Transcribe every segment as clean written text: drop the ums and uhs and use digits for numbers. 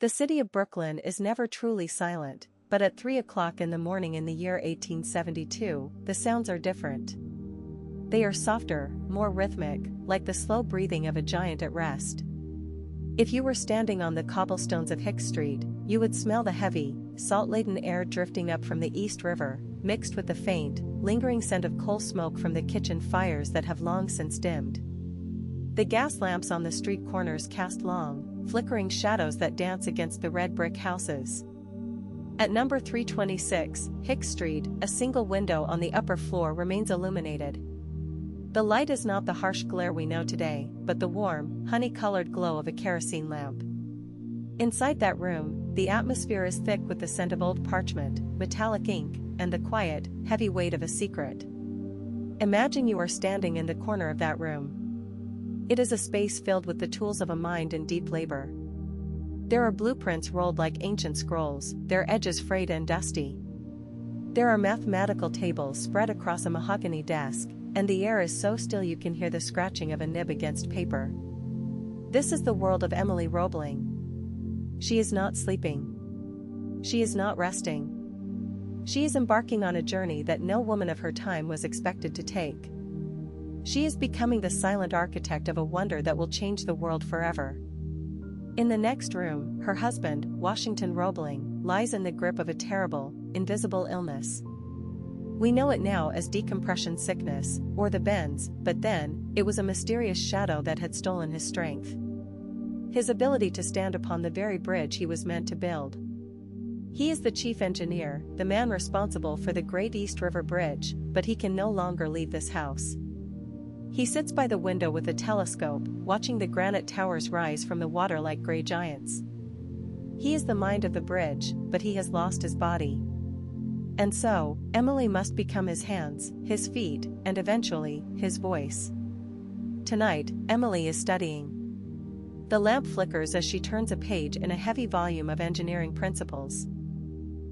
The city of Brooklyn is never truly silent, but at 3 o'clock in the morning in the year 1872, the sounds are different. They are softer, more rhythmic, like the slow breathing of a giant at rest. If you were standing on the cobblestones of Hicks Street, you would smell the heavy, salt-laden air drifting up from the East River, mixed with the faint, lingering scent of coal smoke from the kitchen fires that have long since dimmed. The gas lamps on the street corners cast long, flickering shadows that dance against the red brick houses. At number 326, Hicks Street, a single window on the upper floor remains illuminated. The light is not the harsh glare we know today, but the warm, honey-colored glow of a kerosene lamp. Inside that room, the atmosphere is thick with the scent of old parchment, metallic ink, and the quiet, heavy weight of a secret. Imagine you are standing in the corner of that room. It is a space filled with the tools of a mind in deep labor. There are blueprints rolled like ancient scrolls, their edges frayed and dusty. There are mathematical tables spread across a mahogany desk, and the air is so still you can hear the scratching of a nib against paper. This is the world of Emily Roebling. She is not sleeping. She is not resting. She is embarking on a journey that no woman of her time was expected to take. She is becoming the silent architect of a wonder that will change the world forever. In the next room, her husband, Washington Roebling, lies in the grip of a terrible, invisible illness. We know it now as decompression sickness, or the bends, but then, it was a mysterious shadow that had stolen his strength. His ability to stand upon the very bridge he was meant to build. He is the chief engineer, the man responsible for the Great East River Bridge, but he can no longer leave this house. He sits by the window with a telescope, watching the granite towers rise from the water like gray giants. He is the mind of the bridge, but he has lost his body. And so, Emily must become his hands, his feet, and eventually, his voice. Tonight, Emily is studying. The lamp flickers as she turns a page in a heavy volume of engineering principles.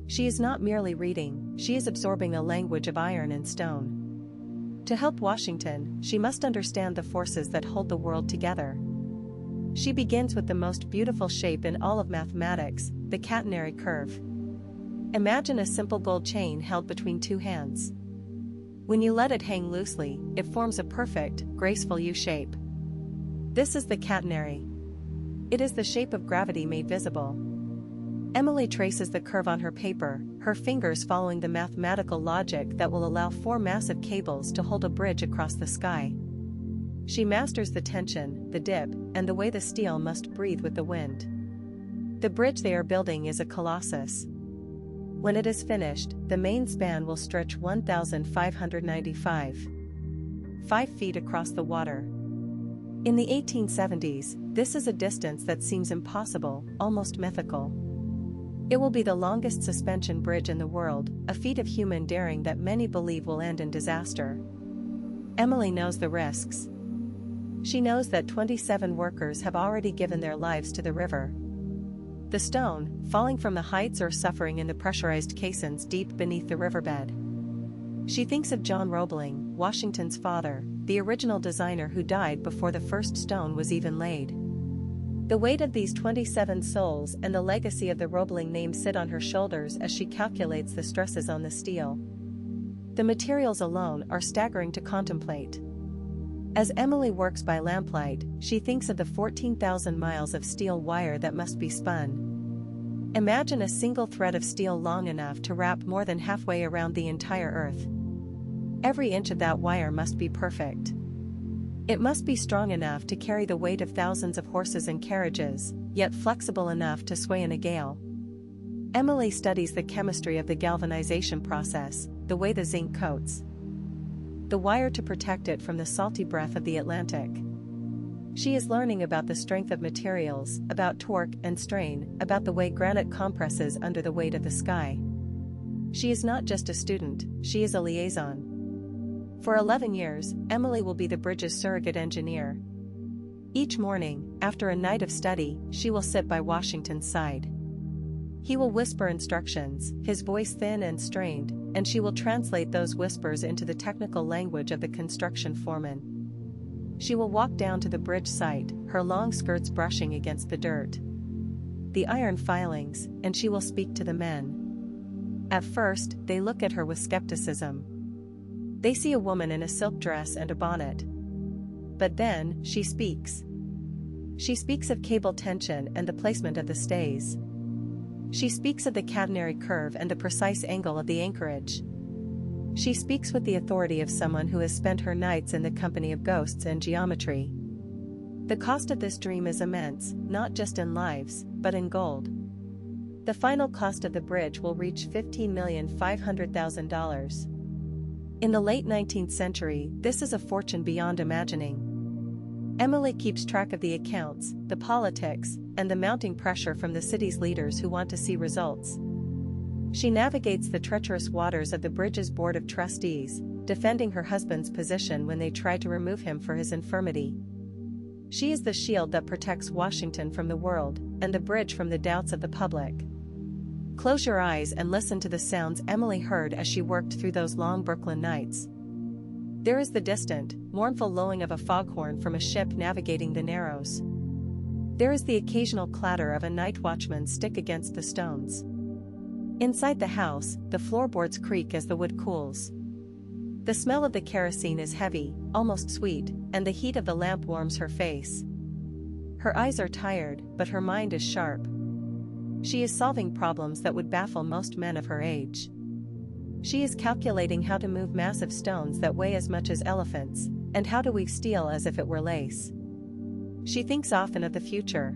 She is not merely reading, she is absorbing a language of iron and stone. To help Washington, she must understand the forces that hold the world together. She begins with the most beautiful shape in all of mathematics, the catenary curve. Imagine a simple gold chain held between two hands. When you let it hang loosely, it forms a perfect, graceful U-shape. This is the catenary. It is the shape of gravity made visible. Emily traces the curve on her paper, her fingers following the mathematical logic that will allow 4 massive cables to hold a bridge across the sky. She masters the tension, the dip, and the way the steel must breathe with the wind. The bridge they are building is a colossus. When it is finished, the main span will stretch 1,595 feet across the water. In the 1870s, this is a distance that seems impossible, almost mythical. It will be the longest suspension bridge in the world, a feat of human daring that many believe will end in disaster. Emily knows the risks. She knows that 27 workers have already given their lives to the river. The stone, falling from the heights or suffering in the pressurized caissons deep beneath the riverbed. She thinks of John Roebling, Washington's father, the original designer who died before the first stone was even laid. The weight of these 27 souls and the legacy of the Roebling name sit on her shoulders as she calculates the stresses on the steel. The materials alone are staggering to contemplate. As Emily works by lamplight, she thinks of the 14,000 miles of steel wire that must be spun. Imagine a single thread of steel long enough to wrap more than halfway around the entire Earth. Every inch of that wire must be perfect. It must be strong enough to carry the weight of thousands of horses and carriages, yet flexible enough to sway in a gale. Emily studies the chemistry of the galvanization process, the way the zinc coats the wire to protect it from the salty breath of the Atlantic. She is learning about the strength of materials, about torque and strain, about the way granite compresses under the weight of the sky. She is not just a student, she is a liaison. For 11 years, Emily will be the bridge's surrogate engineer. Each morning, after a night of study, she will sit by Washington's side. He will whisper instructions, his voice thin and strained, and she will translate those whispers into the technical language of the construction foreman. She will walk down to the bridge site, her long skirts brushing against the dirt. the iron filings, and she will speak to the men. At first, they look at her with skepticism. They see a woman in a silk dress and a bonnet. But then, she speaks. She speaks of cable tension and the placement of the stays. She speaks of the catenary curve and the precise angle of the anchorage. She speaks with the authority of someone who has spent her nights in the company of ghosts and geometry. The cost of this dream is immense, not just in lives, but in gold. The final cost of the bridge will reach $15,500,000. In the late 19th century, this is a fortune beyond imagining. Emily keeps track of the accounts, the politics, and the mounting pressure from the city's leaders who want to see results. She navigates the treacherous waters of the bridge's board of trustees, defending her husband's position when they try to remove him for his infirmity. She is the shield that protects Washington from the world, and the bridge from the doubts of the public. Close your eyes and listen to the sounds Emily heard as she worked through those long Brooklyn nights. There is the distant, mournful lowing of a foghorn from a ship navigating the Narrows. There is the occasional clatter of a night watchman's stick against the stones. Inside the house, the floorboards creak as the wood cools. The smell of the kerosene is heavy, almost sweet, and the heat of the lamp warms her face. Her eyes are tired, but her mind is sharp. She is solving problems that would baffle most men of her age. She is calculating how to move massive stones that weigh as much as elephants, and how to weave steel as if it were lace. She thinks often of the future,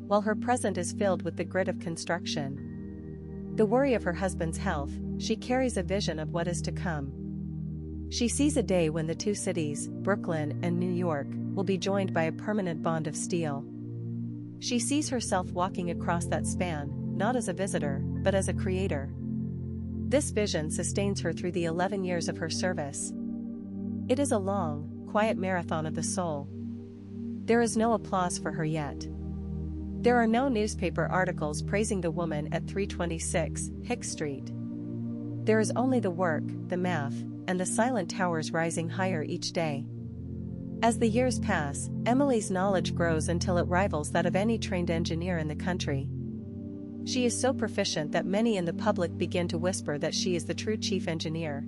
while her present is filled with the grit of construction. The worry of her husband's health, she carries a vision of what is to come. She sees a day when the two cities, Brooklyn and New York, will be joined by a permanent bond of steel. She sees herself walking across that span, not as a visitor, but as a creator. This vision sustains her through the 11 years of her service. It is a long, quiet marathon of the soul. There is no applause for her yet. There are no newspaper articles praising the woman at 326 Hicks Street. There is only the work, the math, and the silent towers rising higher each day. As the years pass, Emily's knowledge grows until it rivals that of any trained engineer in the country. She is so proficient that many in the public begin to whisper that she is the true chief engineer.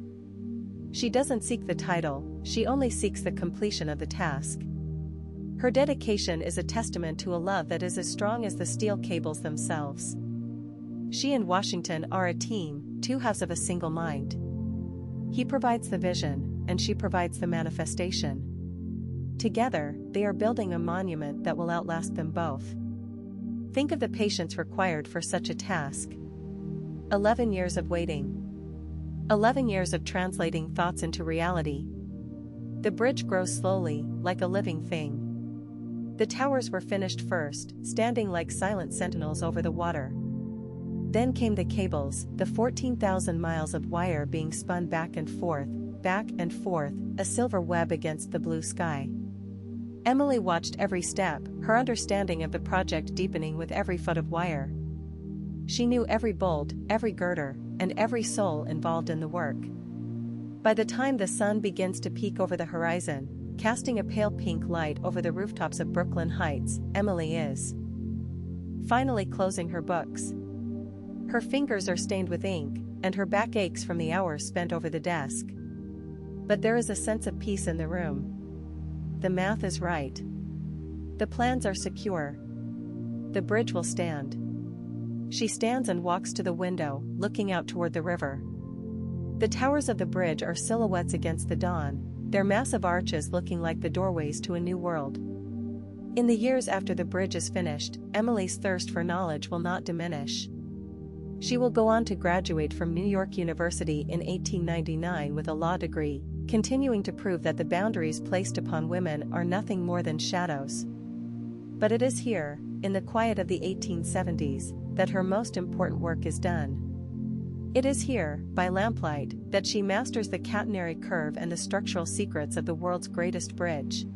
She doesn't seek the title, she only seeks the completion of the task. Her dedication is a testament to a love that is as strong as the steel cables themselves. She and Washington are a team, two halves of a single mind. He provides the vision, and she provides the manifestation. Together, they are building a monument that will outlast them both. Think of the patience required for such a task. 11 years of waiting. 11 years of translating thoughts into reality. The bridge grows slowly, like a living thing. The towers were finished first, standing like silent sentinels over the water. Then came the cables, the 14,000 miles of wire being spun back and forth, a silver web against the blue sky. Emily watched every step, her understanding of the project deepening with every foot of wire. She knew every bolt, every girder, and every soul involved in the work. By the time the sun begins to peek over the horizon, casting a pale pink light over the rooftops of Brooklyn Heights, Emily is finally closing her books. Her fingers are stained with ink, and her back aches from the hours spent over the desk. But there is a sense of peace in the room. The math is right. The plans are secure. The bridge will stand. She stands and walks to the window, looking out toward the river. The towers of the bridge are silhouettes against the dawn, their massive arches looking like the doorways to a new world. In the years after the bridge is finished, Emily's thirst for knowledge will not diminish. She will go on to graduate from New York University in 1899 with a law degree, continuing to prove that the boundaries placed upon women are nothing more than shadows. But it is here, in the quiet of the 1870s, that her most important work is done. It is here, by lamplight, that she masters the catenary curve and the structural secrets of the world's greatest bridge.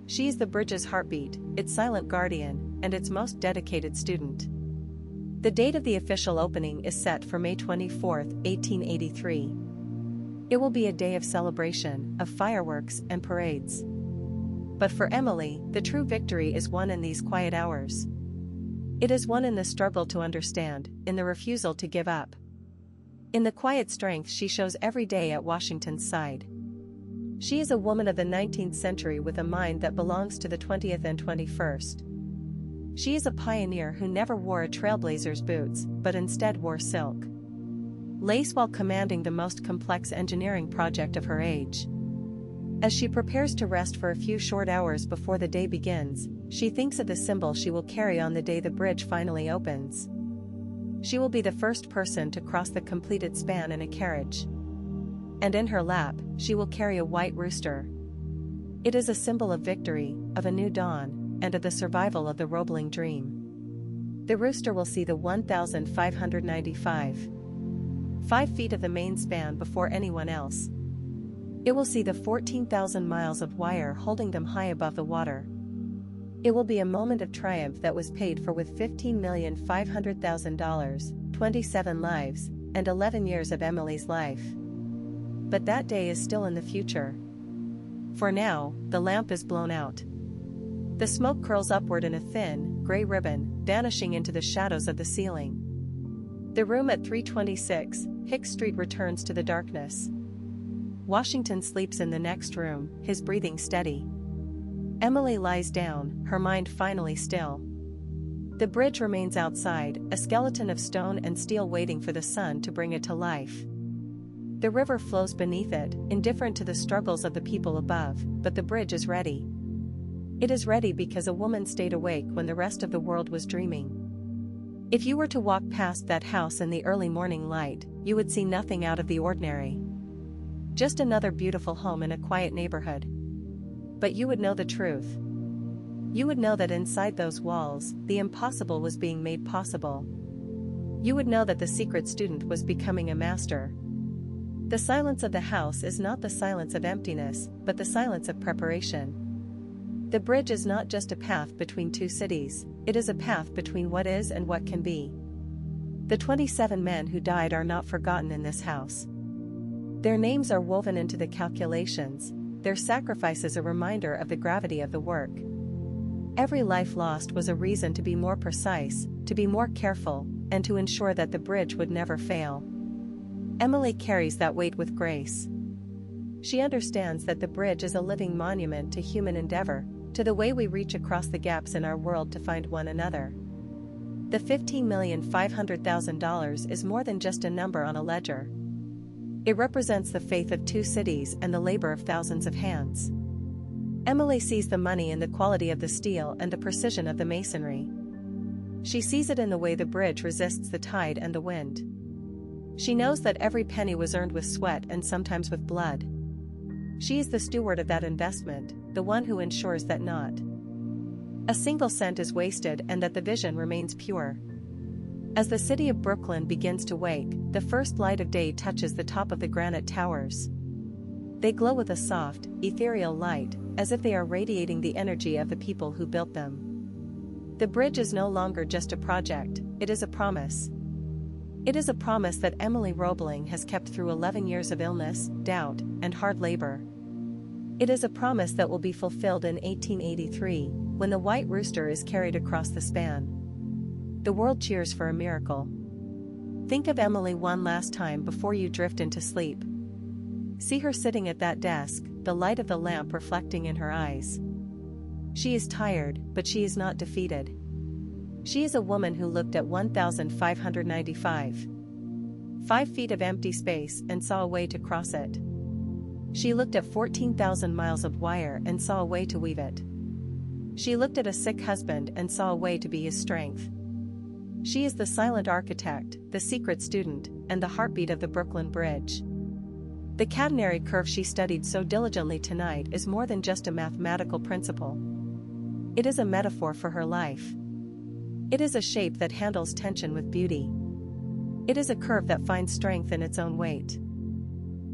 She is the bridge's heartbeat, its silent guardian, and its most dedicated student. The date of the official opening is set for May 24, 1883. It will be a day of celebration, of fireworks and parades. But for Emily, the true victory is won in these quiet hours. It is one in the struggle to understand, in the refusal to give up. In the quiet strength she shows every day at Washington's side. She is a woman of the 19th century with a mind that belongs to the 20th and 21st. She is a pioneer who never wore a trailblazer's boots, but instead wore silk lace while commanding the most complex engineering project of her age. As she prepares to rest for a few short hours before the day begins, she thinks of the symbol she will carry on the day the bridge finally opens. She will be the first person to cross the completed span in a carriage. And in her lap, she will carry a white rooster. It is a symbol of victory, of a new dawn, and of the survival of the Roebling dream. The rooster will see the 1,595 feet of the main span before anyone else. It will see the 14,000 miles of wire holding them high above the water. It will be a moment of triumph that was paid for with $15,500,000, 27 lives, and 11 years of Emily's life. But that day is still in the future. For now, the lamp is blown out. The smoke curls upward in a thin, gray ribbon, vanishing into the shadows of the ceiling. The room at 326 Hicks Street returns to the darkness. Washington sleeps in the next room, his breathing steady. Emily lies down, her mind finally still. The bridge remains outside, a skeleton of stone and steel waiting for the sun to bring it to life. The river flows beneath it, indifferent to the struggles of the people above, but the bridge is ready. It is ready because a woman stayed awake when the rest of the world was dreaming. If you were to walk past that house in the early morning light, you would see nothing out of the ordinary. Just another beautiful home in a quiet neighborhood. But you would know the truth. You would know that inside those walls, the impossible was being made possible. You would know that the secret student was becoming a master. The silence of the house is not the silence of emptiness, but the silence of preparation. The bridge is not just a path between two cities, it is a path between what is and what can be. The 27 men who died are not forgotten in this house. Their names are woven into the calculations, their sacrifice is a reminder of the gravity of the work. Every life lost was a reason to be more precise, to be more careful, and to ensure that the bridge would never fail. Emily carries that weight with grace. She understands that the bridge is a living monument to human endeavor, to the way we reach across the gaps in our world to find one another. The $15,500,000 is more than just a number on a ledger. It represents the faith of two cities and the labor of thousands of hands. Emily sees the money in the quality of the steel and the precision of the masonry. She sees it in the way the bridge resists the tide and the wind. She knows that every penny was earned with sweat and sometimes with blood. She is the steward of that investment, the one who ensures that not a single cent is wasted and that the vision remains pure. As the city of Brooklyn begins to wake, the first light of day touches the top of the granite towers. They glow with a soft, ethereal light, as if they are radiating the energy of the people who built them. The bridge is no longer just a project, it is a promise. It is a promise that Emily Roebling has kept through 11 years of illness, doubt, and hard labor. It is a promise that will be fulfilled in 1883, when the white rooster is carried across the span. The world cheers for a miracle. Think of Emily one last time before you drift into sleep. See her sitting at that desk, the light of the lamp reflecting in her eyes. She is tired, but she is not defeated. She is a woman who looked at 1,595 feet of empty space and saw a way to cross it. She looked at 14,000 miles of wire and saw a way to weave it. She looked at a sick husband and saw a way to be his strength. She is the silent architect, the secret student, and the heartbeat of the Brooklyn Bridge. The catenary curve she studied so diligently tonight is more than just a mathematical principle. It is a metaphor for her life. It is a shape that handles tension with beauty. It is a curve that finds strength in its own weight.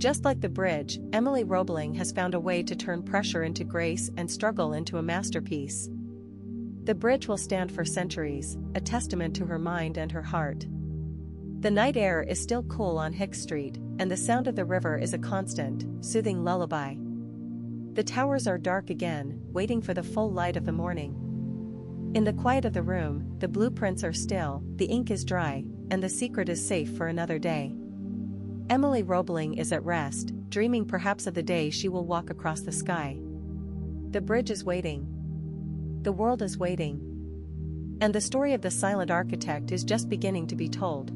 Just like the bridge, Emily Roebling has found a way to turn pressure into grace and struggle into a masterpiece. The bridge will stand for centuries, a testament to her mind and her heart. The night air is still cool on Hicks Street, and the sound of the river is a constant, soothing lullaby. The towers are dark again, waiting for the full light of the morning. In the quiet of the room, the blueprints are still, the ink is dry, and the secret is safe for another day. Emily Roebling is at rest, dreaming perhaps of the day she will walk across the sky. The bridge is waiting. The world is waiting. And the story of the silent architect is just beginning to be told.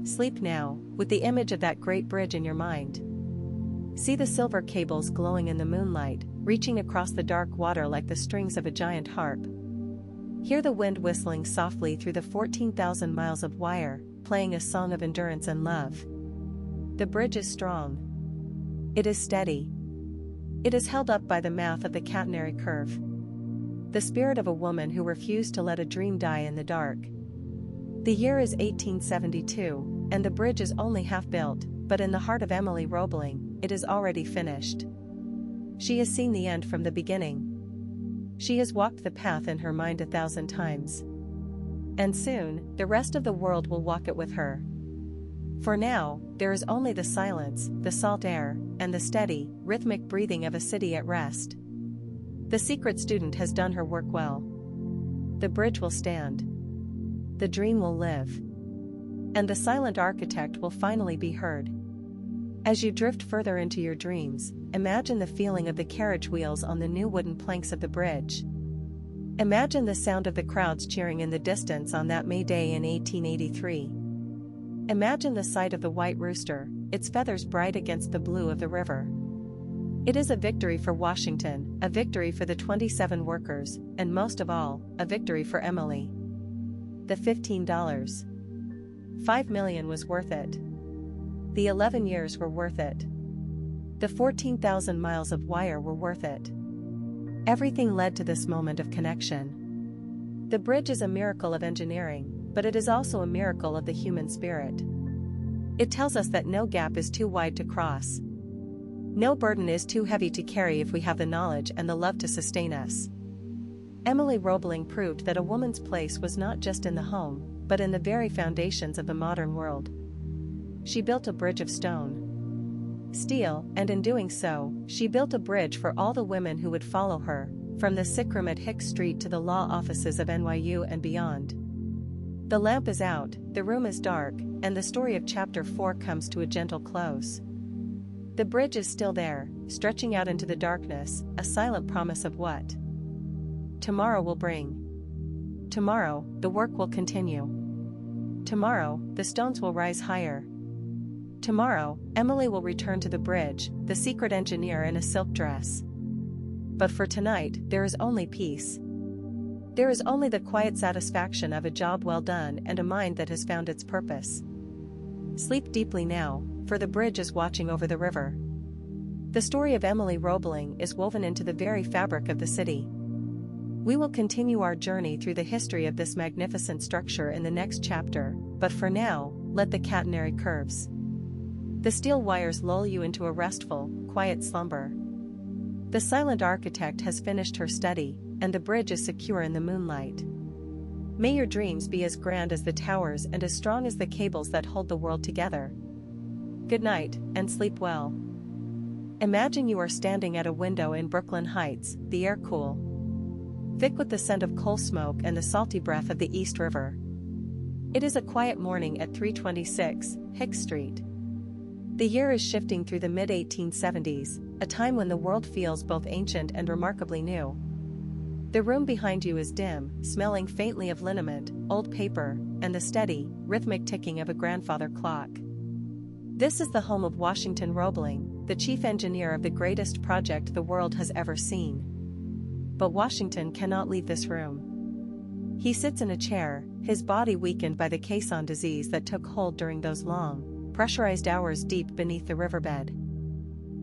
Sleep now, with the image of that great bridge in your mind. See the silver cables glowing in the moonlight, reaching across the dark water like the strings of a giant harp. Hear the wind whistling softly through the 14,000 miles of wire, playing a song of endurance and love. The bridge is strong. It is steady. It is held up by the mouth of the catenary curve. The spirit of a woman who refused to let a dream die in the dark. The year is 1872, and the bridge is only half built, but in the heart of Emily Roebling, it is already finished. She has seen the end from the beginning. She has walked the path in her mind 1,000 times. And soon, the rest of the world will walk it with her. For now, there is only the silence, the salt air, and the steady, rhythmic breathing of a city at rest. The secret student has done her work well. The bridge will stand. The dream will live. And the silent architect will finally be heard. As you drift further into your dreams, imagine the feeling of the carriage wheels on the new wooden planks of the bridge. Imagine the sound of the crowds cheering in the distance on that May day in 1883. Imagine the sight of the white rooster, its feathers bright against the blue of the river. It is a victory for Washington, a victory for the 27 workers, and most of all, a victory for Emily. The $15. $5 million was worth it. The 11 years were worth it. The 14,000 miles of wire were worth it. Everything led to this moment of connection. The bridge is a miracle of engineering, but it is also a miracle of the human spirit. It tells us that no gap is too wide to cross. No burden is too heavy to carry if we have the knowledge and the love to sustain us. Emily Roebling proved that a woman's place was not just in the home, but in the very foundations of the modern world. She built a bridge of stone, steel, and in doing so, she built a bridge for all the women who would follow her, from the sick room at Hicks Street to the law offices of NYU and beyond. The lamp is out, the room is dark, and the story of Chapter 4 comes to a gentle close. The bridge is still there, stretching out into the darkness, a silent promise of what tomorrow will bring. Tomorrow, the work will continue. Tomorrow, the stones will rise higher. Tomorrow, Emily will return to the bridge, the secret engineer in a silk dress. But for tonight, there is only peace. There is only the quiet satisfaction of a job well done and a mind that has found its purpose. Sleep deeply now, for the bridge is watching over the river. The story of Emily Roebling is woven into the very fabric of the city. We will continue our journey through the history of this magnificent structure in the next chapter, but for now, let the catenary curves. The steel wires lull you into a restful, quiet slumber. The silent architect has finished her study, and the bridge is secure in the moonlight. May your dreams be as grand as the towers and as strong as the cables that hold the world together. Good night, and sleep well. Imagine you are standing at a window in Brooklyn Heights, the air cool, thick with the scent of coal smoke and the salty breath of the East River. It is a quiet morning at 326 Hicks Street. The year is shifting through the mid-1870s, a time when the world feels both ancient and remarkably new. The room behind you is dim, smelling faintly of liniment, old paper, and the steady, rhythmic ticking of a grandfather clock. This is the home of Washington Roebling, the chief engineer of the greatest project the world has ever seen. But Washington cannot leave this room. He sits in a chair, his body weakened by the Caisson disease that took hold during those long, pressurized hours deep beneath the riverbed.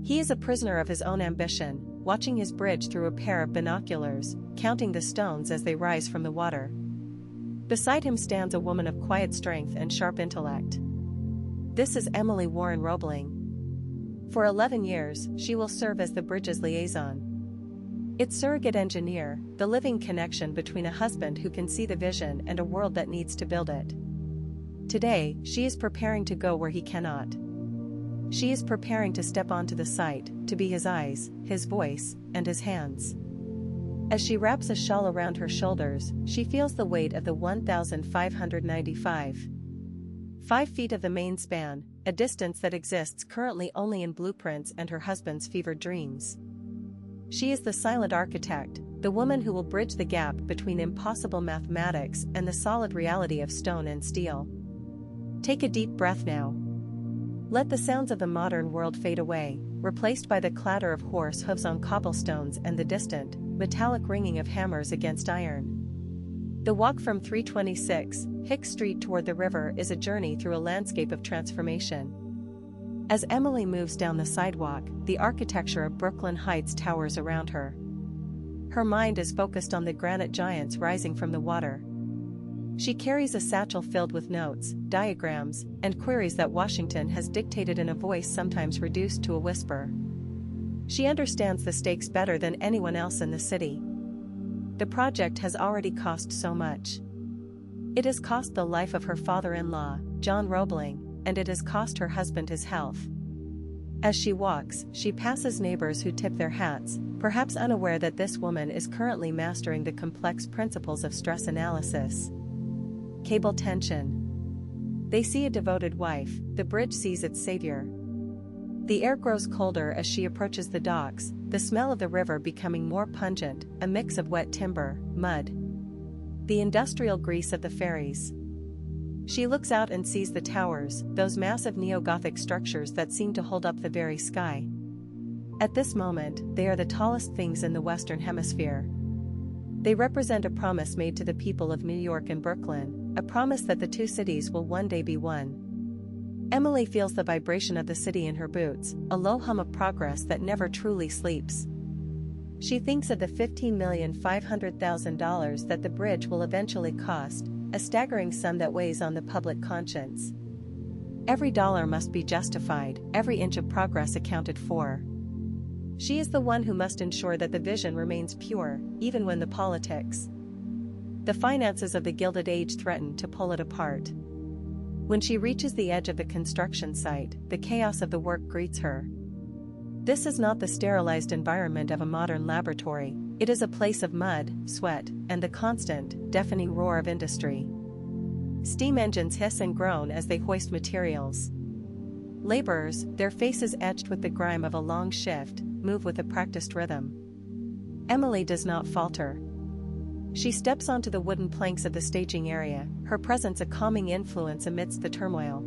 He is a prisoner of his own ambition, watching his bridge through a pair of binoculars, counting the stones as they rise from the water. Beside him stands a woman of quiet strength and sharp intellect. This is Emily Warren Roebling. For 11 years, she will serve as the bridge's liaison. Its surrogate engineer, the living connection between a husband who can see the vision and a world that needs to build it. Today, she is preparing to go where he cannot. She is preparing to step onto the site, to be his eyes, his voice, and his hands. As she wraps a shawl around her shoulders, she feels the weight of the 1,595 feet of the main span, a distance that exists currently only in blueprints and her husband's fevered dreams. She is the silent architect, the woman who will bridge the gap between impossible mathematics and the solid reality of stone and steel. Take a deep breath now. Let the sounds of the modern world fade away, replaced by the clatter of horse hooves on cobblestones and the distant, metallic ringing of hammers against iron. The walk from 326 Hicks Street toward the river is a journey through a landscape of transformation. As Emily moves down the sidewalk, the architecture of Brooklyn Heights towers around her. Her mind is focused on the granite giants rising from the water. She carries a satchel filled with notes, diagrams, and queries that Washington has dictated in a voice sometimes reduced to a whisper. She understands the stakes better than anyone else in the city. The project has already cost so much. It has cost the life of her father-in-law, John Roebling, and it has cost her husband his health. As she walks, she passes neighbors who tip their hats, perhaps unaware that this woman is currently mastering the complex principles of stress analysis. Cable tension. They see a devoted wife, the bridge sees its savior. The air grows colder as she approaches the docks, the smell of the river becoming more pungent, a mix of wet timber, mud, the industrial grease of the ferries. She looks out and sees the towers, those massive neo-Gothic structures that seem to hold up the very sky. At this moment, they are the tallest things in the Western Hemisphere. They represent a promise made to the people of New York and Brooklyn, a promise that the two cities will one day be one. Emily feels the vibration of the city in her boots, a low hum of progress that never truly sleeps. She thinks of the $15,500,000 that the bridge will eventually cost, a staggering sum that weighs on the public conscience. Every dollar must be justified, every inch of progress accounted for. She is the one who must ensure that the vision remains pure, even when the politics, the finances of the Gilded Age threaten to pull it apart. When she reaches the edge of the construction site, the chaos of the work greets her. This is not the sterilized environment of a modern laboratory, it is a place of mud, sweat, and the constant, deafening roar of industry. Steam engines hiss and groan as they hoist materials. Laborers, their faces etched with the grime of a long shift, move with a practiced rhythm. Emily does not falter. She steps onto the wooden planks of the staging area, her presence a calming influence amidst the turmoil.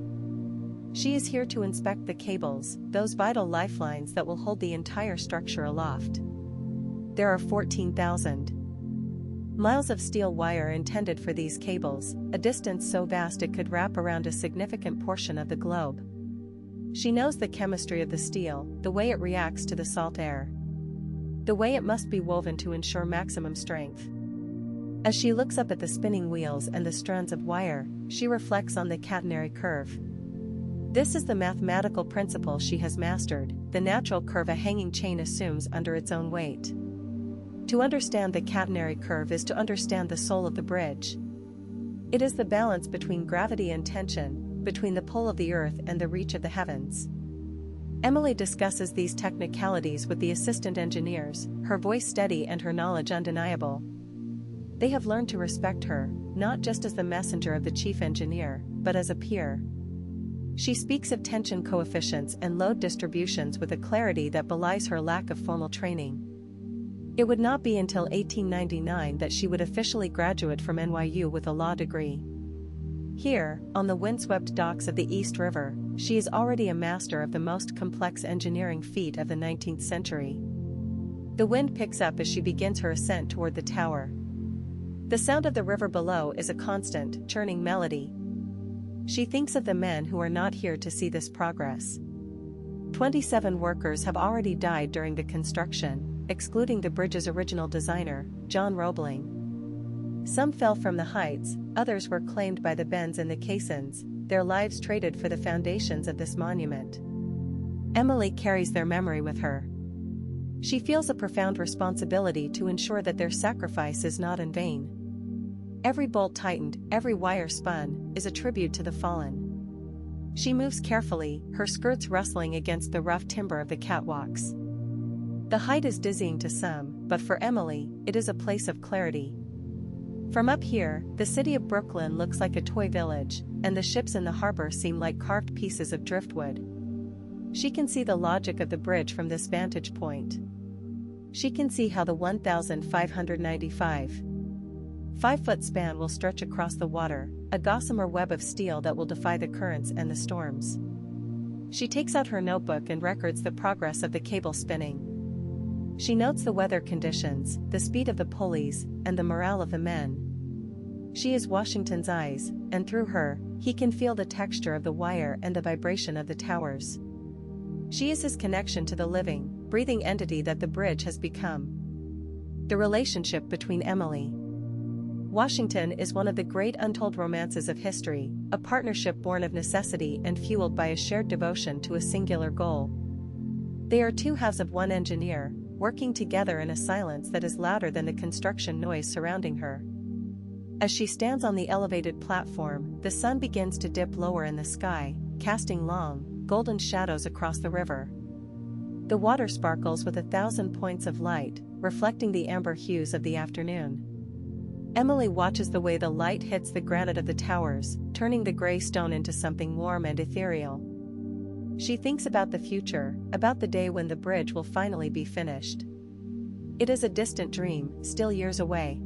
She is here to inspect the cables, those vital lifelines that will hold the entire structure aloft. There are 14,000 miles of steel wire intended for these cables, a distance so vast it could wrap around a significant portion of the globe. She knows the chemistry of the steel, the way it reacts to the salt air, the way it must be woven to ensure maximum strength. As she looks up at the spinning wheels and the strands of wire, she reflects on the catenary curve. This is the mathematical principle she has mastered, the natural curve a hanging chain assumes under its own weight. To understand the catenary curve is to understand the soul of the bridge. It is the balance between gravity and tension, between the pull of the earth and the reach of the heavens. Emily discusses these technicalities with the assistant engineers, her voice steady and her knowledge undeniable. They have learned to respect her, not just as the messenger of the chief engineer, but as a peer. She speaks of tension coefficients and load distributions with a clarity that belies her lack of formal training. It would not be until 1899 that she would officially graduate from NYU with a law degree. Here, on the windswept docks of the East River, she is already a master of the most complex engineering feat of the 19th century. The wind picks up as she begins her ascent toward the tower. The sound of the river below is a constant, churning melody. She thinks of the men who are not here to see this progress. 27 workers have already died during the construction, excluding the bridge's original designer, John Roebling. Some fell from the heights, others were claimed by the Bens and the Caissons, their lives traded for the foundations of this monument. Emily carries their memory with her. She feels a profound responsibility to ensure that their sacrifice is not in vain. Every bolt tightened, every wire spun, is a tribute to the fallen. She moves carefully, her skirts rustling against the rough timber of the catwalks. The height is dizzying to some, but for Emily, it is a place of clarity. From up here, the city of Brooklyn looks like a toy village, and the ships in the harbor seem like carved pieces of driftwood. She can see the logic of the bridge from this vantage point. She can see how the 1,595 5-foot span will stretch across the water, a gossamer web of steel that will defy the currents and the storms. She takes out her notebook and records the progress of the cable spinning. She notes the weather conditions, the speed of the pulleys, and the morale of the men. She is Washington's eyes, and through her, he can feel the texture of the wire and the vibration of the towers. She is his connection to the living, breathing entity that the bridge has become. The relationship between Emily. Washington is one of the great untold romances of history, a partnership born of necessity and fueled by a shared devotion to a singular goal. They are two halves of one engineer, working together in a silence that is louder than the construction noise surrounding her. As she stands on the elevated platform, the sun begins to dip lower in the sky, casting long, golden shadows across the river. The water sparkles with 1,000 points of light, reflecting the amber hues of the afternoon. Emily watches the way the light hits the granite of the towers, turning the gray stone into something warm and ethereal. She thinks about the future, about the day when the bridge will finally be finished. It is a distant dream, still years away.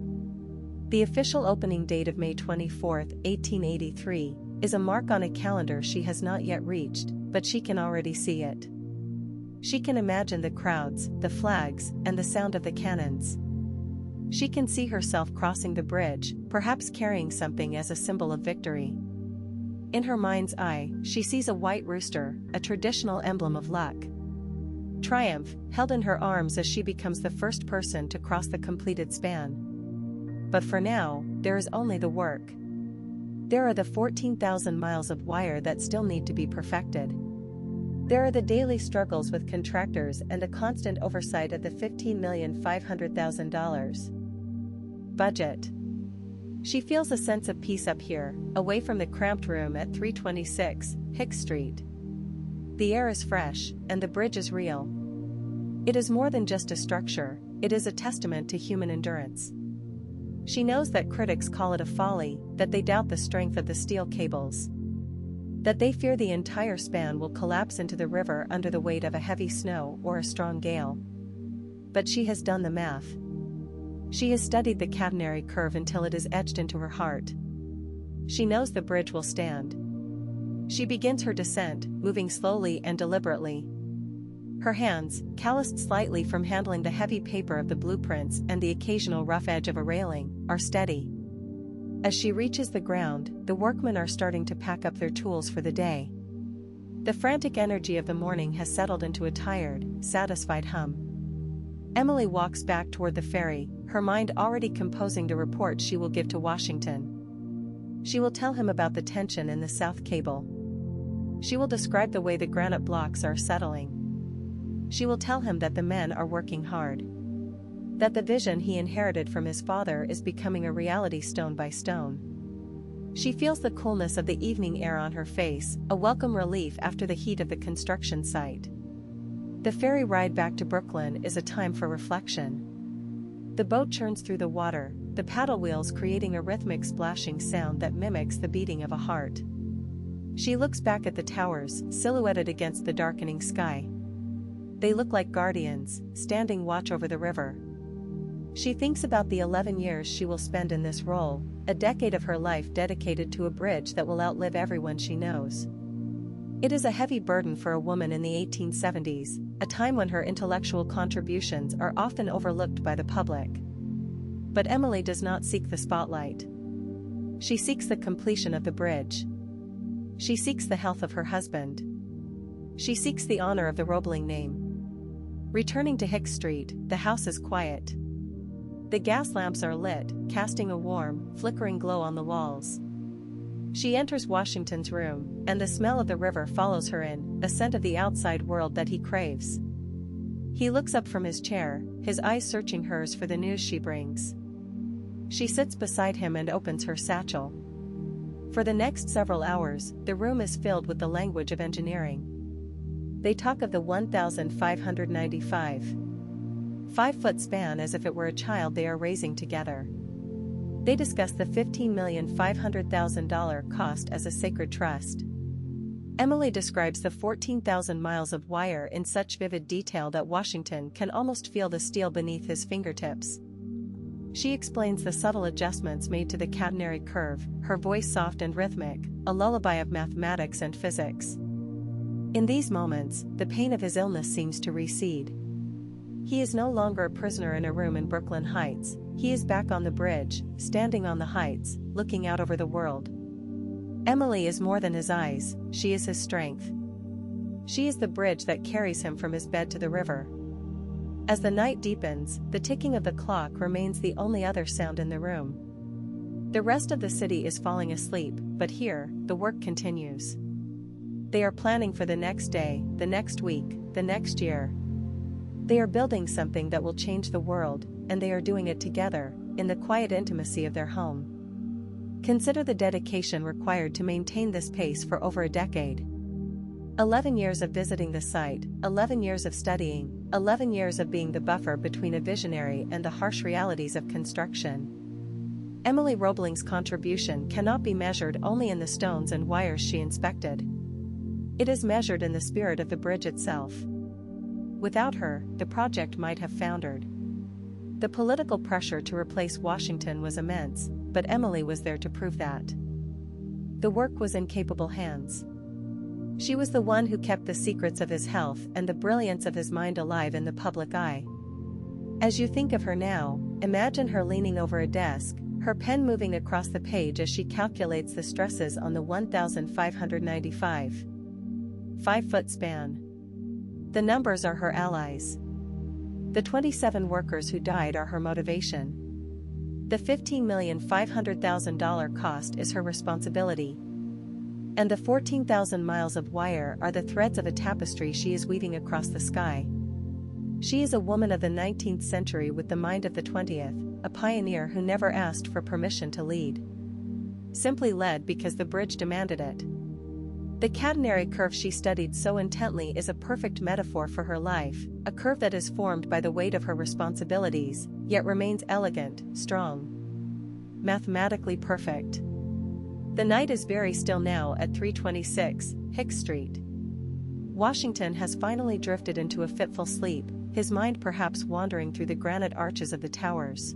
The official opening date of May 24, 1883, is a mark on a calendar she has not yet reached, but she can already see it. She can imagine the crowds, the flags, and the sound of the cannons. She can see herself crossing the bridge, perhaps carrying something as a symbol of victory. In her mind's eye, she sees a white rooster, a traditional emblem of luck. Triumph, held in her arms as she becomes the first person to cross the completed span. But for now, there is only the work. There are the 14,000 miles of wire that still need to be perfected. There are the daily struggles with contractors and a constant oversight at the $15,500,000 budget. She feels a sense of peace up here, away from the cramped room at 326 Hicks Street. The air is fresh, and the bridge is real. It is more than just a structure, it is a testament to human endurance. She knows that critics call it a folly, that they doubt the strength of the steel cables, that they fear the entire span will collapse into the river under the weight of a heavy snow or a strong gale. But she has done the math. She has studied the catenary curve until it is etched into her heart. She knows the bridge will stand. She begins her descent, moving slowly and deliberately. Her hands, calloused slightly from handling the heavy paper of the blueprints and the occasional rough edge of a railing, are steady. As she reaches the ground, the workmen are starting to pack up their tools for the day. The frantic energy of the morning has settled into a tired, satisfied hum. Emily walks back toward the ferry, her mind already composing the report she will give to Washington. She will tell him about the tension in the South Cable. She will describe the way the granite blocks are settling. She will tell him that the men are working hard. That the vision he inherited from his father is becoming a reality stone by stone. She feels the coolness of the evening air on her face, a welcome relief after the heat of the construction site. The ferry ride back to Brooklyn is a time for reflection. The boat churns through the water, the paddle wheels creating a rhythmic splashing sound that mimics the beating of a heart. She looks back at the towers, silhouetted against the darkening sky. They look like guardians, standing watch over the river. She thinks about the 11 years she will spend in this role, a decade of her life dedicated to a bridge that will outlive everyone she knows. It is a heavy burden for a woman in the 1870s, a time when her intellectual contributions are often overlooked by the public. But Emily does not seek the spotlight. She seeks the completion of the bridge. She seeks the health of her husband. She seeks the honor of the Roebling name. Returning to Hicks Street, the house is quiet. The gas lamps are lit, casting a warm, flickering glow on the walls. She enters Washington's room, and the smell of the river follows her in, a scent of the outside world that he craves. He looks up from his chair, his eyes searching hers for the news she brings. She sits beside him and opens her satchel. For the next several hours, the room is filled with the language of engineering. They talk of the 1,595 5-foot span as if it were a child they are raising together. They discuss the $15,500,000 cost as a sacred trust. Emily describes the 14,000 miles of wire in such vivid detail that Washington can almost feel the steel beneath his fingertips. She explains the subtle adjustments made to the catenary curve, her voice soft and rhythmic, a lullaby of mathematics and physics. In these moments, the pain of his illness seems to recede. He is no longer a prisoner in a room in Brooklyn Heights. He is back on the bridge, standing on the heights, looking out over the world. Emily is more than his eyes, she is his strength. She is the bridge that carries him from his bed to the river. As the night deepens, the ticking of the clock remains the only other sound in the room. The rest of the city is falling asleep, but here, the work continues. They are planning for the next day, the next week, the next year. They are building something that will change the world, and they are doing it together, in the quiet intimacy of their home. Consider the dedication required to maintain this pace for over a decade. 11 years of visiting the site, 11 years of studying, 11 years of being the buffer between a visionary and the harsh realities of construction. Emily Roebling's contribution cannot be measured only in the stones and wires she inspected. It is measured in the spirit of the bridge itself. Without her, the project might have foundered. The political pressure to replace Washington was immense, but Emily was there to prove that. The work was in capable hands. She was the one who kept the secrets of his health and the brilliance of his mind alive in the public eye. As you think of her now, imagine her leaning over a desk, her pen moving across the page as she calculates the stresses on the 1,595 5-foot span. The numbers are her allies. The 27 workers who died are her motivation. The $15,500,000 cost is her responsibility. And the 14,000 miles of wire are the threads of a tapestry she is weaving across the sky. She is a woman of the 19th century with the mind of the 20th, a pioneer who never asked for permission to lead. Simply led because the bridge demanded it. The catenary curve she studied so intently is a perfect metaphor for her life, a curve that is formed by the weight of her responsibilities, yet remains elegant, strong, mathematically perfect. The night is very still now at 326 Hicks Street. Washington has finally drifted into a fitful sleep, his mind perhaps wandering through the granite arches of the towers.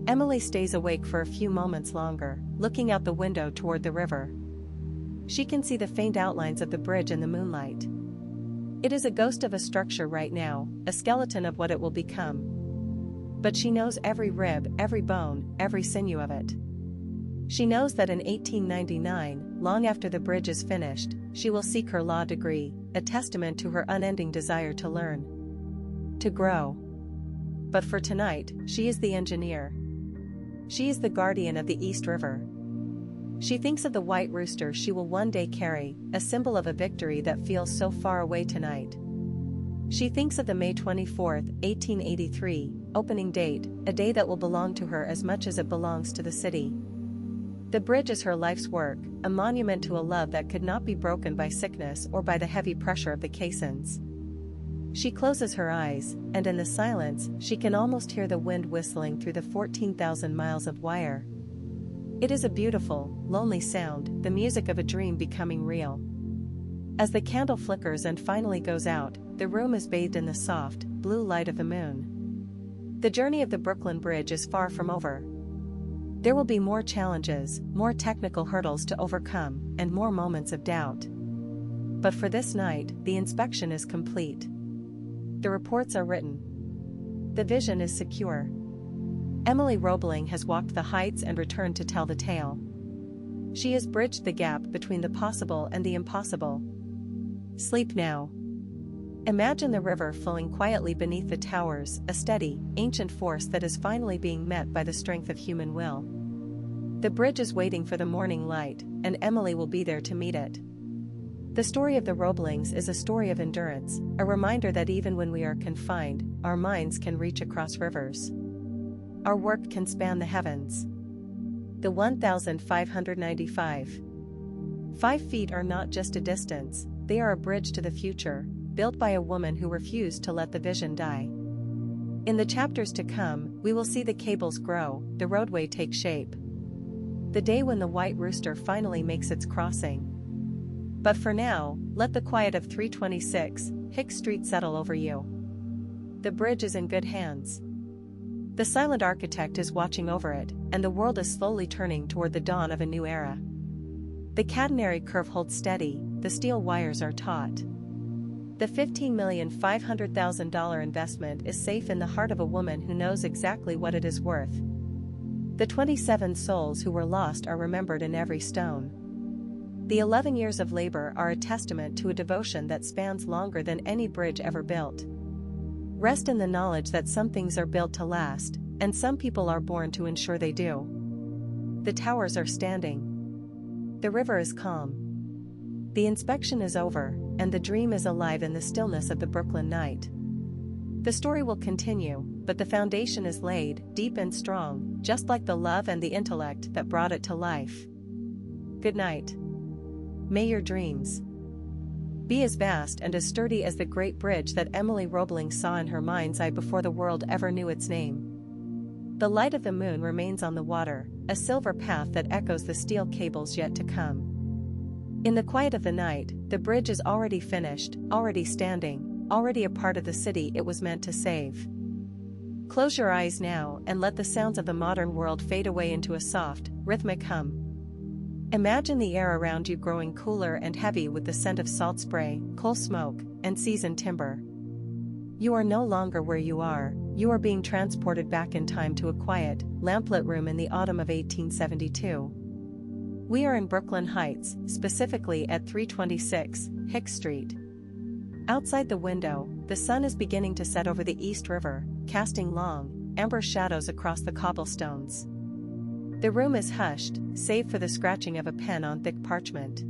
Emily stays awake for a few moments longer, looking out the window toward the river. She can see the faint outlines of the bridge in the moonlight. It is a ghost of a structure right now, a skeleton of what it will become. But she knows every rib, every bone, every sinew of it. She knows that in 1899, long after the bridge is finished, she will seek her law degree, a testament to her unending desire to learn, to grow. But for tonight, she is the engineer. She is the guardian of the East River. She thinks of the white rooster she will one day carry, a symbol of a victory that feels so far away tonight. She thinks of the May 24, 1883, opening date, a day that will belong to her as much as it belongs to the city. The bridge is her life's work, a monument to a love that could not be broken by sickness or by the heavy pressure of the caissons. She closes her eyes, and in the silence, she can almost hear the wind whistling through the 14,000 miles of wire. It is a beautiful, lonely sound, the music of a dream becoming real. As the candle flickers and finally goes out, the room is bathed in the soft, blue light of the moon. The journey of the Brooklyn Bridge is far from over. There will be more challenges, more technical hurdles to overcome, and more moments of doubt. But for this night, the inspection is complete. The reports are written. The vision is secure. Emily Roebling has walked the heights and returned to tell the tale. She has bridged the gap between the possible and the impossible. Sleep now. Imagine the river flowing quietly beneath the towers, a steady, ancient force that is finally being met by the strength of human will. The bridge is waiting for the morning light, and Emily will be there to meet it. The story of the Roeblings is a story of endurance, a reminder that even when we are confined, our minds can reach across rivers. Our work can span the heavens. The 1,595. 5 feet are not just a distance, they are a bridge to the future, built by a woman who refused to let the vision die. In the chapters to come, we will see the cables grow, the roadway take shape. The day when the white rooster finally makes its crossing. But for now, let the quiet of 326 Hicks Street settle over you. The bridge is in good hands. The silent architect is watching over it, and the world is slowly turning toward the dawn of a new era. The catenary curve holds steady, the steel wires are taut. The $15,500,000 investment is safe in the heart of a woman who knows exactly what it is worth. The 27 souls who were lost are remembered in every stone. The 11 years of labor are a testament to a devotion that spans longer than any bridge ever built. Rest in the knowledge that some things are built to last, and some people are born to ensure they do. The towers are standing. The river is calm. The inspection is over, and the dream is alive in the stillness of the Brooklyn night. The story will continue, but the foundation is laid, deep and strong, just like the love and the intellect that brought it to life. Good night. May your dreams be as vast and as sturdy as the great bridge that Emily Roebling saw in her mind's eye before the world ever knew its name. The light of the moon remains on the water, a silver path that echoes the steel cables yet to come. In the quiet of the night, the bridge is already finished, already standing, already a part of the city it was meant to save. Close your eyes now and let the sounds of the modern world fade away into a soft, rhythmic hum. Imagine the air around you growing cooler and heavy with the scent of salt spray, coal smoke, and seasoned timber. You are no longer where you are being transported back in time to a quiet, lamplit room in the autumn of 1872. We are in Brooklyn Heights, specifically at 326 Hicks Street. Outside the window, the sun is beginning to set over the East River, casting long, amber shadows across the cobblestones. The room is hushed, save for the scratching of a pen on thick parchment.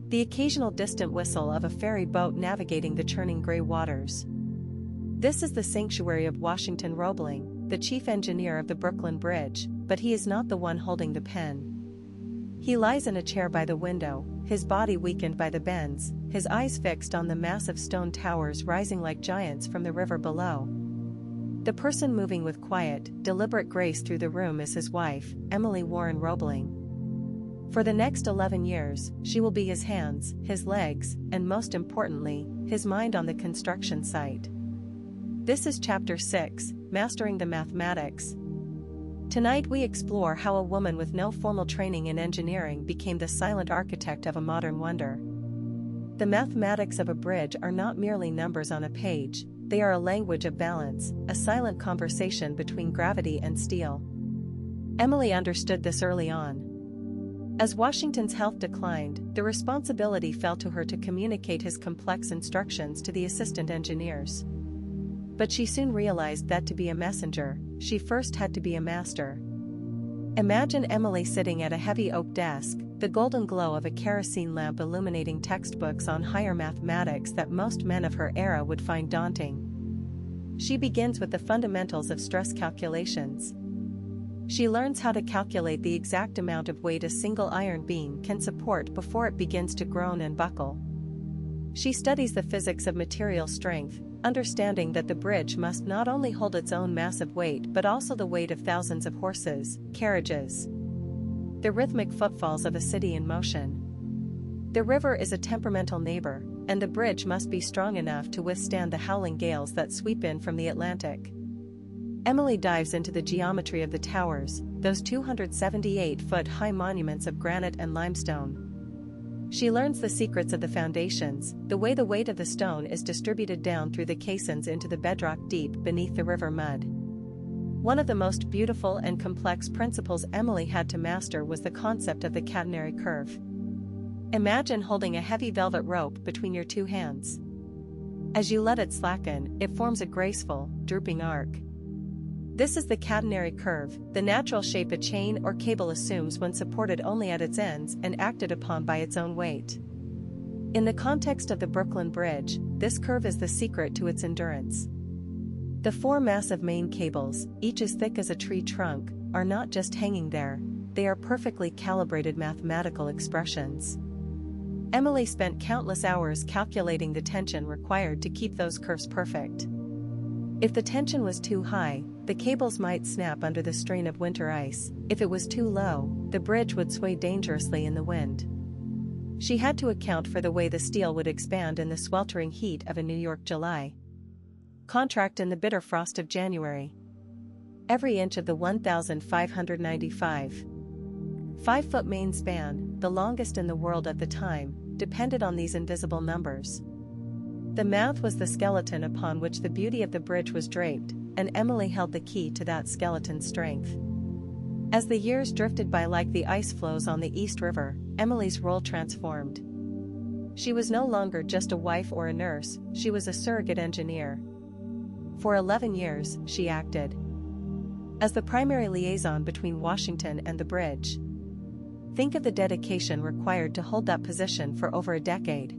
The occasional distant whistle of a ferry boat navigating the churning gray waters. This is the sanctuary of Washington Roebling, the chief engineer of the Brooklyn Bridge, but he is not the one holding the pen. He lies in a chair by the window, his body weakened by the bends, his eyes fixed on the massive stone towers rising like giants from the river below. The person moving with quiet, deliberate grace through the room is his wife, Emily Warren Roebling. For the next 11 years, she will be his hands, his legs, and most importantly, his mind on the construction site. This is Chapter 6, Mastering the Mathematics. Tonight we explore how a woman with no formal training in engineering became the silent architect of a modern wonder. The mathematics of a bridge are not merely numbers on a page, they are a language of balance, a silent conversation between gravity and steel. Emily understood this early on. As Washington's health declined, the responsibility fell to her to communicate his complex instructions to the assistant engineers. But she soon realized that to be a messenger, she first had to be a master. Imagine Emily sitting at a heavy oak desk, the golden glow of a kerosene lamp illuminating textbooks on higher mathematics that most men of her era would find daunting. She begins with the fundamentals of stress calculations. She learns how to calculate the exact amount of weight a single iron beam can support before it begins to groan and buckle. She studies the physics of material strength, understanding that the bridge must not only hold its own massive weight but also the weight of thousands of horses, carriages. The rhythmic footfalls of a city in motion. The river is a temperamental neighbor, and the bridge must be strong enough to withstand the howling gales that sweep in from the Atlantic. Emily dives into the geometry of the towers, those 278-foot-high monuments of granite and limestone. She learns the secrets of the foundations, the way the weight of the stone is distributed down through the caissons into the bedrock deep beneath the river mud. One of the most beautiful and complex principles Emily had to master was the concept of the catenary curve. Imagine holding a heavy velvet rope between your two hands. As you let it slacken, it forms a graceful, drooping arc. This is the catenary curve, the natural shape a chain or cable assumes when supported only at its ends and acted upon by its own weight. In the context of the Brooklyn Bridge, this curve is the secret to its endurance. The four massive main cables, each as thick as a tree trunk, are not just hanging there, they are perfectly calibrated mathematical expressions. Emily spent countless hours calculating the tension required to keep those curves perfect. If the tension was too high, the cables might snap under the strain of winter ice. If it was too low, the bridge would sway dangerously in the wind. She had to account for the way the steel would expand in the sweltering heat of a New York July. Contract in the bitter frost of January. Every inch of the 1,595 5-foot main span, the longest in the world at the time, depended on these invisible numbers. The mouth was the skeleton upon which the beauty of the bridge was draped, and Emily held the key to that skeleton's strength. As the years drifted by like the ice floes on the East River, Emily's role transformed. She was no longer just a wife or a nurse, she was a surrogate engineer. For 11 years, she acted as the primary liaison between Washington and the bridge. Think of the dedication required to hold that position for over a decade.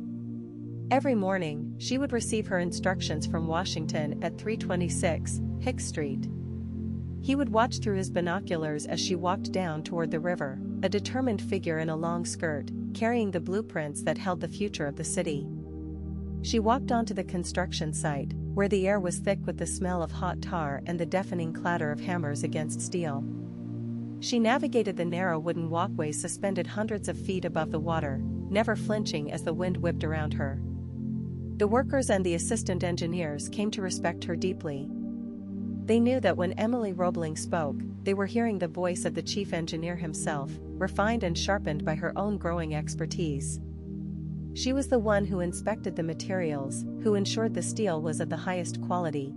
Every morning, she would receive her instructions from Washington at 326 Hicks Street. He would watch through his binoculars as she walked down toward the river, a determined figure in a long skirt, carrying the blueprints that held the future of the city. She walked onto the construction site, where the air was thick with the smell of hot tar and the deafening clatter of hammers against steel. She navigated the narrow wooden walkways suspended hundreds of feet above the water, never flinching as the wind whipped around her. The workers and the assistant engineers came to respect her deeply. They knew that when Emily Roebling spoke, they were hearing the voice of the chief engineer himself, refined and sharpened by her own growing expertise. She was the one who inspected the materials, who ensured the steel was of the highest quality,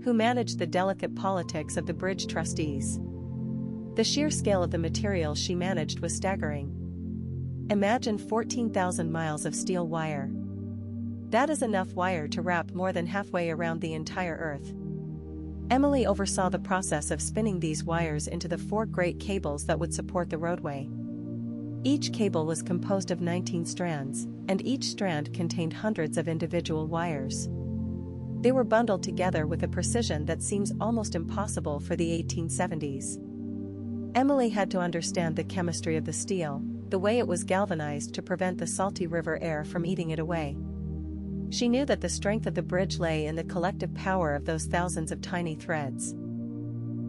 who managed the delicate politics of the bridge trustees. The sheer scale of the materials she managed was staggering. Imagine 14,000 miles of steel wire. That is enough wire to wrap more than halfway around the entire Earth. Emily oversaw the process of spinning these wires into the 4 great cables that would support the roadway. Each cable was composed of 19 strands, and each strand contained hundreds of individual wires. They were bundled together with a precision that seems almost impossible for the 1870s. Emily had to understand the chemistry of the steel, the way it was galvanized to prevent the salty river air from eating it away. She knew that the strength of the bridge lay in the collective power of those thousands of tiny threads.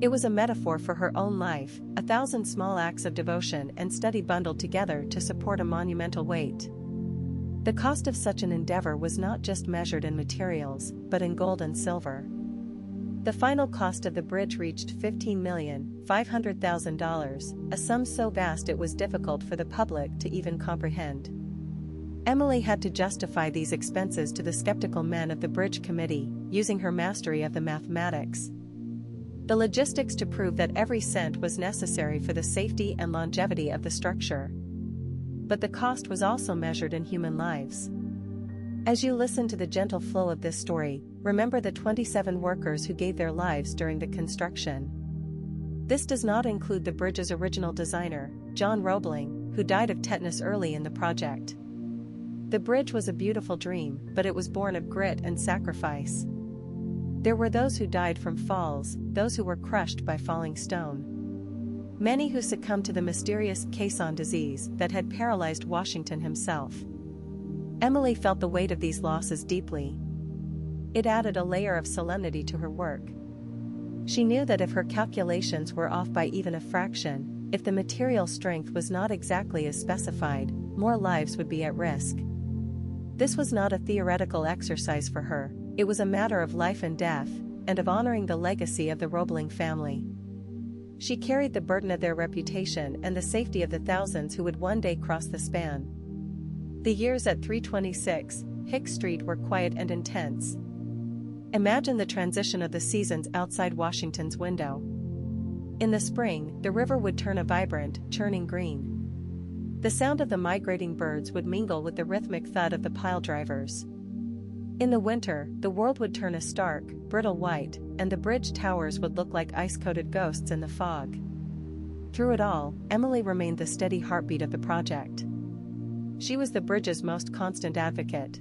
It was a metaphor for her own life, 1,000 small acts of devotion and study bundled together to support a monumental weight. The cost of such an endeavor was not just measured in materials, but in gold and silver. The final cost of the bridge reached $15,500,000, a sum so vast it was difficult for the public to even comprehend. Emily had to justify these expenses to the skeptical men of the bridge committee, using her mastery of the mathematics, the logistics to prove that every cent was necessary for the safety and longevity of the structure. But the cost was also measured in human lives. As you listen to the gentle flow of this story, remember the 27 workers who gave their lives during the construction. This does not include the bridge's original designer, John Roebling, who died of tetanus early in the project. The bridge was a beautiful dream, but it was born of grit and sacrifice. There were those who died from falls, those who were crushed by falling stone. Many who succumbed to the mysterious Caisson disease that had paralyzed Washington himself. Emily felt the weight of these losses deeply. It added a layer of solemnity to her work. She knew that if her calculations were off by even a fraction, if the material strength was not exactly as specified, more lives would be at risk. This was not a theoretical exercise for her, it was a matter of life and death, and of honoring the legacy of the Roebling family. She carried the burden of their reputation and the safety of the thousands who would one day cross the span. The years at 326 Hicks Street were quiet and intense. Imagine the transition of the seasons outside Washington's window. In the spring, the river would turn a vibrant, churning green. The sound of the migrating birds would mingle with the rhythmic thud of the pile drivers. In the winter, the world would turn a stark, brittle white, and the bridge towers would look like ice-coated ghosts in the fog. Through it all, Emily remained the steady heartbeat of the project. She was the bridge's most constant advocate.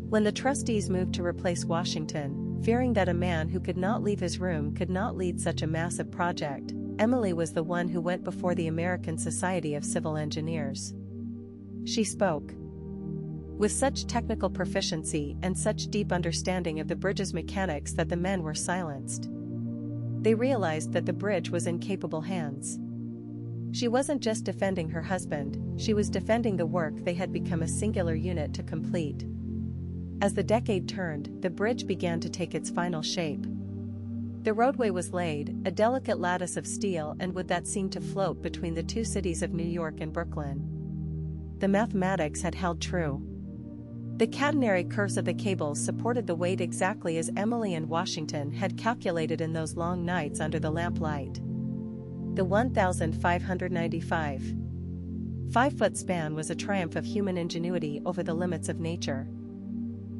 When the trustees moved to replace Washington, fearing that a man who could not leave his room could not lead such a massive project, Emily was the one who went before the American Society of Civil Engineers. She spoke. with such technical proficiency and such deep understanding of the bridge's mechanics that the men were silenced. They realized that the bridge was in capable hands. She wasn't just defending her husband, she was defending the work they had become a singular unit to complete. As the decade turned, the bridge began to take its final shape. The roadway was laid, a delicate lattice of steel and wood that seemed to float between the two cities of New York and Brooklyn. The mathematics had held true. The catenary curves of the cables supported the weight exactly as Emily and Washington had calculated in those long nights under the lamplight. The 1,595 5-foot span was a triumph of human ingenuity over the limits of nature.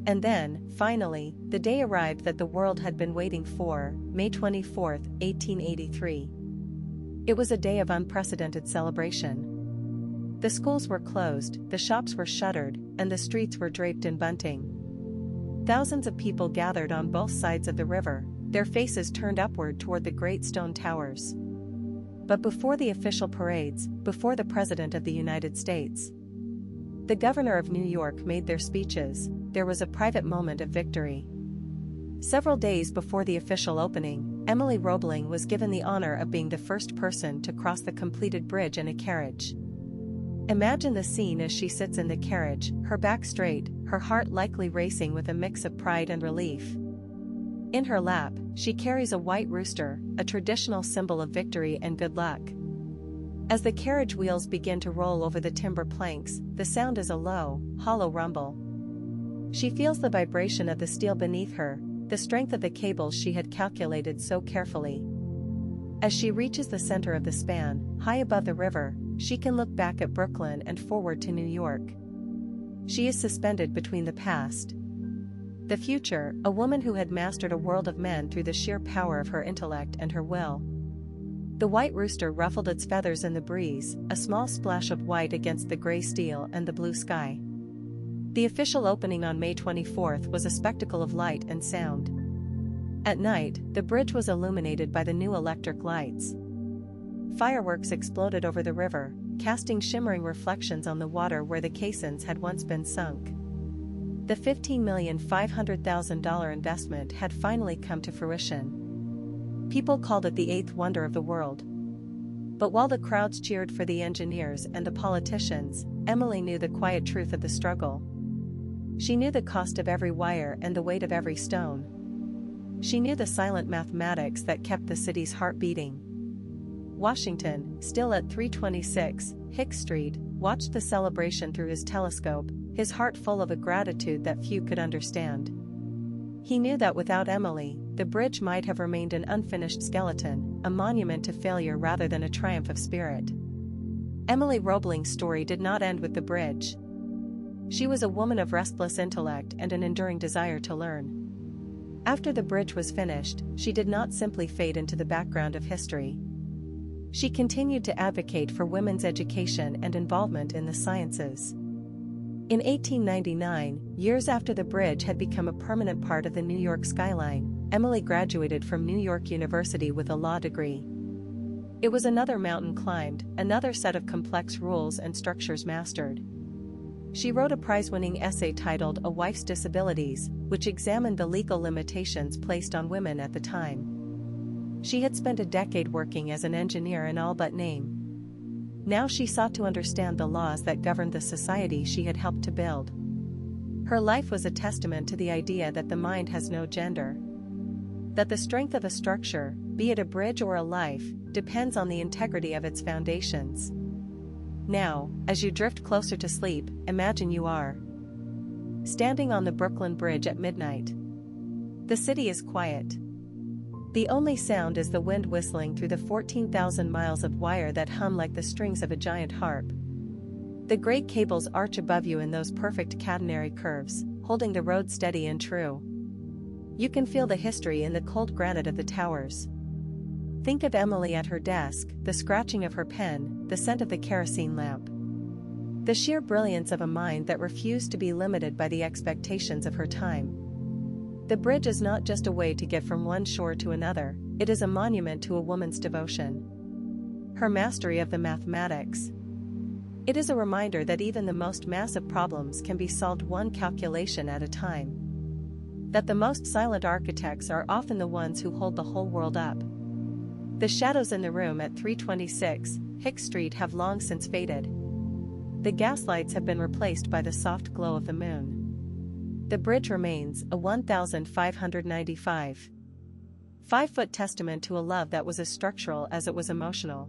And then, finally, the day arrived that the world had been waiting for, May 24, 1883. It was a day of unprecedented celebration. The schools were closed, the shops were shuttered, and the streets were draped in bunting. Thousands of people gathered on both sides of the river, their faces turned upward toward the great stone towers. But before the official parades, before the President of the United States, the Governor of New York made their speeches, there was a private moment of victory. Several days before the official opening, Emily Roebling was given the honor of being the first person to cross the completed bridge in a carriage. Imagine the scene as she sits in the carriage, her back straight, her heart likely racing with a mix of pride and relief. In her lap, she carries a white rooster, a traditional symbol of victory and good luck. As the carriage wheels begin to roll over the timber planks, the sound is a low, hollow rumble. She feels the vibration of the steel beneath her, the strength of the cables she had calculated so carefully. As she reaches the center of the span, high above the river, she can look back at Brooklyn and forward to New York. She is suspended between the past, the future, a woman who had mastered a world of men through the sheer power of her intellect and her will. The white rooster ruffled its feathers in the breeze, a small splash of white against the gray steel and the blue sky. The official opening on May 24 was a spectacle of light and sound. At night, the bridge was illuminated by the new electric lights. Fireworks exploded over the river, casting shimmering reflections on the water where the Caissons had once been sunk. The $15,500,000 investment had finally come to fruition. People called it the eighth wonder of the world. But while the crowds cheered for the engineers and the politicians, Emily knew the quiet truth of the struggle. She knew the cost of every wire and the weight of every stone. She knew the silent mathematics that kept the city's heart beating. Washington, still at 326 Hicks Street, watched the celebration through his telescope, his heart full of a gratitude that few could understand. He knew that without Emily, the bridge might have remained an unfinished skeleton, a monument to failure rather than a triumph of spirit. Emily Roebling's story did not end with the bridge. She was a woman of restless intellect and an enduring desire to learn. After the bridge was finished, she did not simply fade into the background of history. She continued to advocate for women's education and involvement in the sciences. In 1899, years after the bridge had become a permanent part of the New York skyline, Emily graduated from New York University with a law degree. It was another mountain climbed, another set of complex rules and structures mastered. She wrote a prize-winning essay titled A Wife's Disabilities, which examined the legal limitations placed on women at the time. She had spent a decade working as an engineer in all but name. Now she sought to understand the laws that governed the society she had helped to build. Her life was a testament to the idea that the mind has no gender. That the strength of a structure, be it a bridge or a life, depends on the integrity of its foundations. Now, as you drift closer to sleep, imagine you are standing on the Brooklyn Bridge at midnight. The city is quiet. The only sound is the wind whistling through the 14,000 miles of wire that hum like the strings of a giant harp. The great cables arch above you in those perfect catenary curves, holding the road steady and true. You can feel the history in the cold granite of the towers. Think of Emily at her desk, the scratching of her pen, the scent of the kerosene lamp. The sheer brilliance of a mind that refused to be limited by the expectations of her time. The bridge is not just a way to get from one shore to another, it is a monument to a woman's devotion. Her mastery of the mathematics. It is a reminder that even the most massive problems can be solved one calculation at a time. That the most silent architects are often the ones who hold the whole world up. The shadows in the room at 326 Hick Street have long since faded. The gaslights have been replaced by the soft glow of the moon. The bridge remains a 1,595 5-foot testament to a love that was as structural as it was emotional.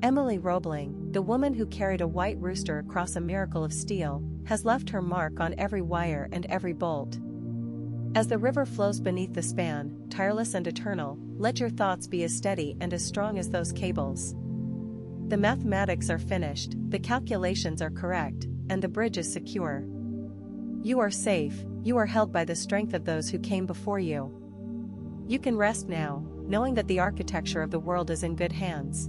Emily Roebling, the woman who carried a white rooster across a miracle of steel, has left her mark on every wire and every bolt. As the river flows beneath the span, tireless and eternal, let your thoughts be as steady and as strong as those cables. The mathematics are finished, the calculations are correct, and the bridge is secure. You are safe, you are held by the strength of those who came before you. You can rest now, knowing that the architecture of the world is in good hands.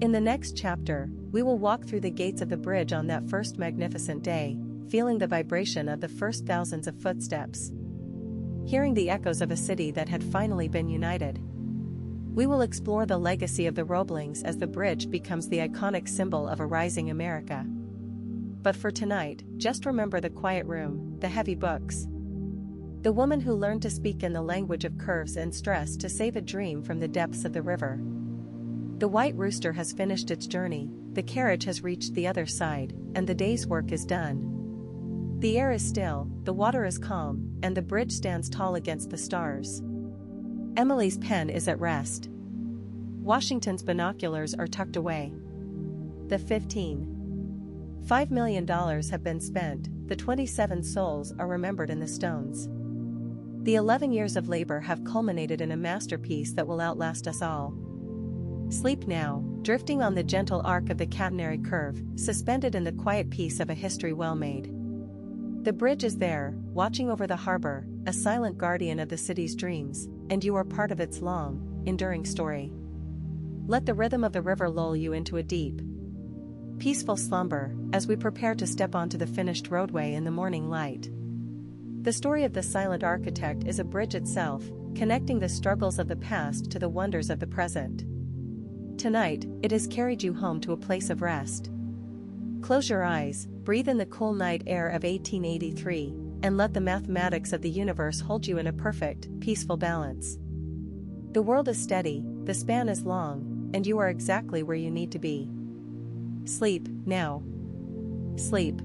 In the next chapter, we will walk through the gates of the bridge on that first magnificent day, feeling the vibration of the first thousands of footsteps. Hearing the echoes of a city that had finally been united. We will explore the legacy of the Roeblings as the bridge becomes the iconic symbol of a rising America. But for tonight, just remember the quiet room, the heavy books. The woman who learned to speak in the language of curves and stress to save a dream from the depths of the river. The white rooster has finished its journey, the carriage has reached the other side, and the day's work is done. The air is still, the water is calm, and the bridge stands tall against the stars. Emily's pen is at rest. Washington's binoculars are tucked away. The $15.5 million have been spent, the 27 souls are remembered in the stones. The 11 years of labor have culminated in a masterpiece that will outlast us all. Sleep now, drifting on the gentle arc of the catenary curve, suspended in the quiet peace of a history well made. The bridge is there, watching over the harbor, a silent guardian of the city's dreams, and you are part of its long, enduring story. Let the rhythm of the river lull you into a deep, peaceful slumber, as we prepare to step onto the finished roadway in the morning light. The story of the silent architect is a bridge itself, connecting the struggles of the past to the wonders of the present. Tonight, it has carried you home to a place of rest. Close your eyes, breathe in the cool night air of 1883, and let the mathematics of the universe hold you in a perfect, peaceful balance. The world is steady, the span is long, and you are exactly where you need to be. Sleep, now. Sleep.